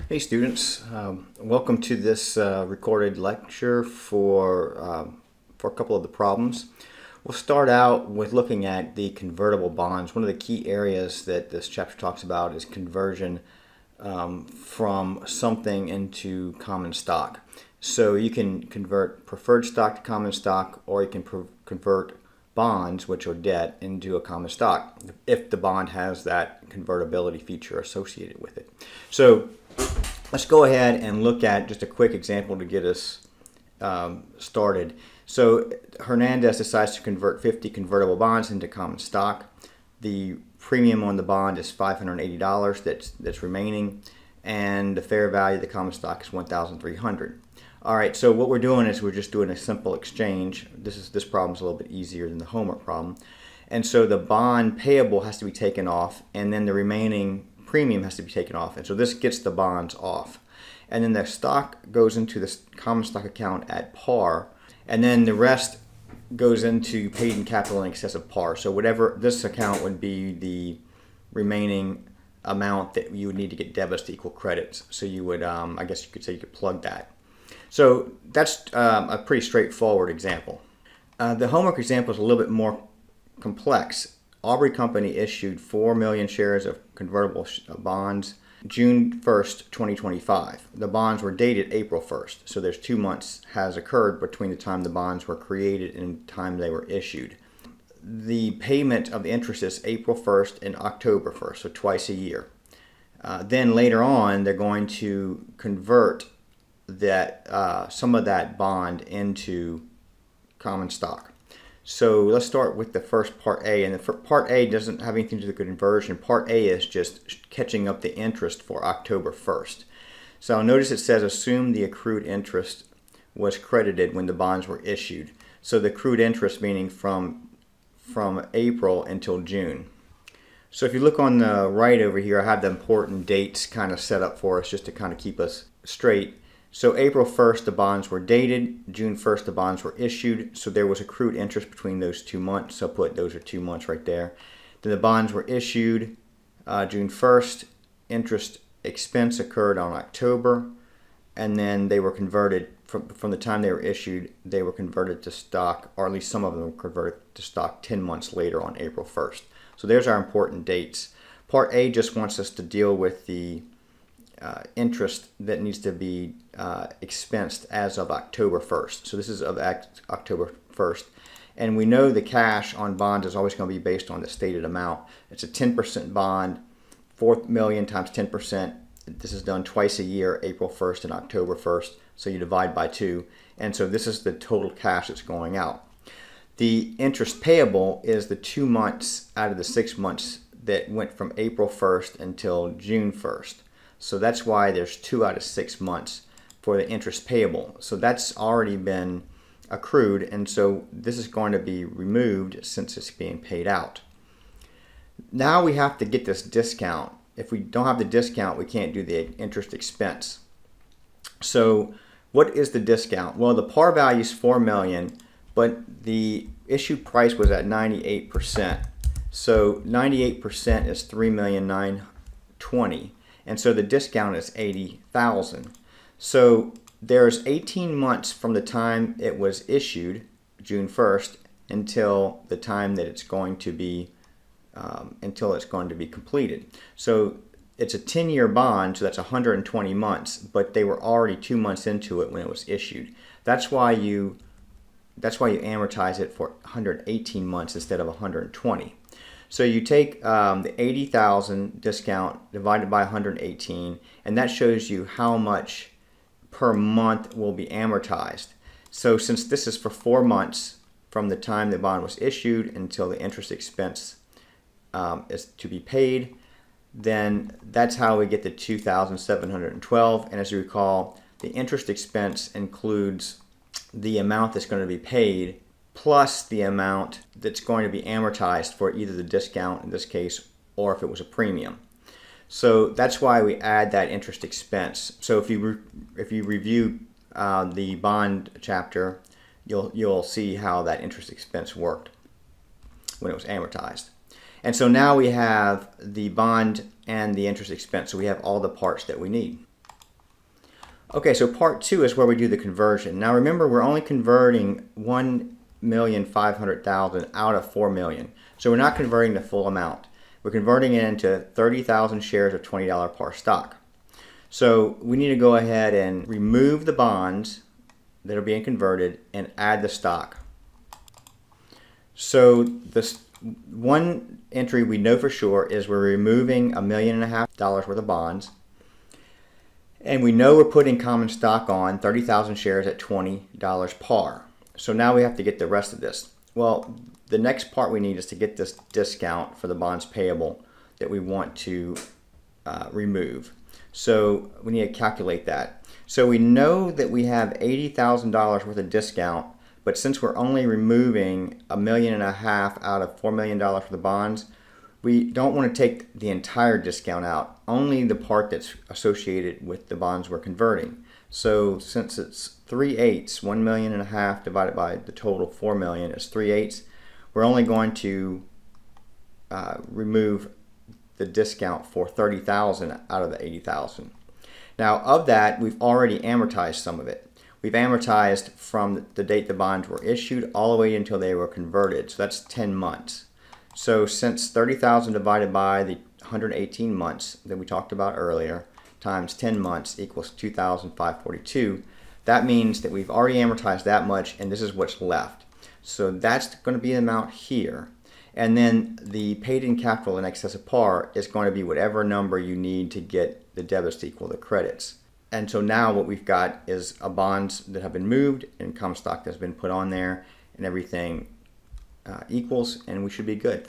Hey students, welcome to this recorded lecture for a couple of the problems. We'll start out with looking at the convertible bonds. One of the key areas that this chapter talks about is conversion from something into common stock. So you can convert preferred stock to common stock, or you can convert bonds, which are debt, into a common stock if the bond has that convertibility feature associated with it. So let's go ahead and look at just a quick example to get us started. So Hernandez decides to convert 50 convertible bonds into common stock. The premium on the bond is $580 that's remaining, and the fair value of the common stock is $1,300. All right, so what we're doing is we're just doing a simple exchange. This problem is a little bit easier than the homework problem. And so the bond payable has to be taken off, and then the remaining premium has to be taken off. And so this gets the bonds off. And then the stock goes into the common stock account at par, and then the rest goes into paid in capital in excess of par. So whatever this account would be the remaining amount that you would need to get debits to equal credits. So you would, I guess you could say you could plug that. So that's a pretty straightforward example. The homework example is a little bit more complex. Aubrey Company issued 4 million shares of convertible bonds June 1st, 2025. The bonds were dated April 1st, so there's 2 months has occurred between the time the bonds were created and the time they were issued. The payment of the interest is April 1st and October 1st, so twice a year. Then later on, they're going to convert that some of that bond into common stock. So let's start with the first part A, and part A doesn't have anything to do with the conversion. Part A is just catching up the interest for October 1st. So notice it says assume the accrued interest was credited when the bonds were issued. So the accrued interest meaning from April until June. So if you look on the right over here, I have the important dates kind of set up for us just to kind of keep us straight. So April 1st, the bonds were dated. June 1st, the bonds were issued. So there was accrued interest between those 2 months. So put those are 2 months right there. Then the bonds were issued June 1st. Interest expense occurred on October. And then they were converted, from the time they were issued, they were converted to stock, or at least some of them were converted to stock 10 months later on April 1st. So there's our important dates. Part A just wants us to deal with the interest that needs to be expensed as of October 1st. So this is of October 1st. And we know the cash on bonds is always going to be based on the stated amount. It's a 10% bond, 4 million times 10%. This is done twice a year, April 1st and October 1st. So you divide by 2. And so this is the total cash that's going out. The interest payable is the 2 months out of the 6 months that went from April 1st until June 1st. So that's why there's 2 out of 6 months for the interest payable. So that's already been accrued, and so this is going to be removed since it's being paid out. Now we have to get this discount. If we don't have the discount, we can't do the interest expense. So what is the discount? Well, the par value is 4 million, but the issue price was at 98%. So 98% is 3,920,000. And so the discount is 80,000. So there's 18 months from the time it was issued, June 1st, until the time that it's going to be completed. So it's a 10-year bond, so that's 120 months, but they were already 2 months into it when it was issued. That's why you amortize it for 118 months instead of 120. So you take the 80,000 discount divided by 118, and that shows you how much per month will be amortized. So since this is for 4 months from the time the bond was issued until the interest expense is to be paid, then that's how we get the 2,712. And as you recall, the interest expense includes the amount that's going to be paid plus the amount that's going to be amortized for either the discount in this case or if it was a premium. So that's why we add that interest expense. So if you review the bond chapter, you'll see how that interest expense worked when it was amortized. And so now we have the bond and the interest expense. So we have all the parts that we need. Okay, so part 2 is where we do the conversion. Now remember, we're only converting 1,500,000 out of 4 million. So we're not converting the full amount. We're converting it into 30,000 shares of $20 par stock. So we need to go ahead and remove the bonds that are being converted and add the stock. So this one entry we know for sure is we're removing $1.5 million worth of bonds. And we know we're putting common stock on 30,000 shares at $20 par. So now we have to get the rest of this. Well, the next part we need is to get this discount for the bonds payable that we want to remove. So we need to calculate that. So we know that we have $80,000 worth of discount, but since we're only removing $1.5 million out of $4 million for the bonds, we don't want to take the entire discount out, only the part that's associated with the bonds we're converting. So since it's 3/8, $1.5 million divided by the total 4 million is 3/8, we're only going to remove the discount for 30,000 out of the 80,000. Now of that, we've already amortized some of it. We've amortized from the date the bonds were issued all the way until they were converted. So that's 10 months. So since 30,000 divided by the 118 months that we talked about earlier times 10 months equals 2,542, that means that we've already amortized that much and this is what's left. So that's going to be the amount here. And then the paid-in capital in excess of par is going to be whatever number you need to get the debits to equal the credits. And so now what we've got is a bonds that have been moved and common stock that's been put on there, and everything equals, and we should be good.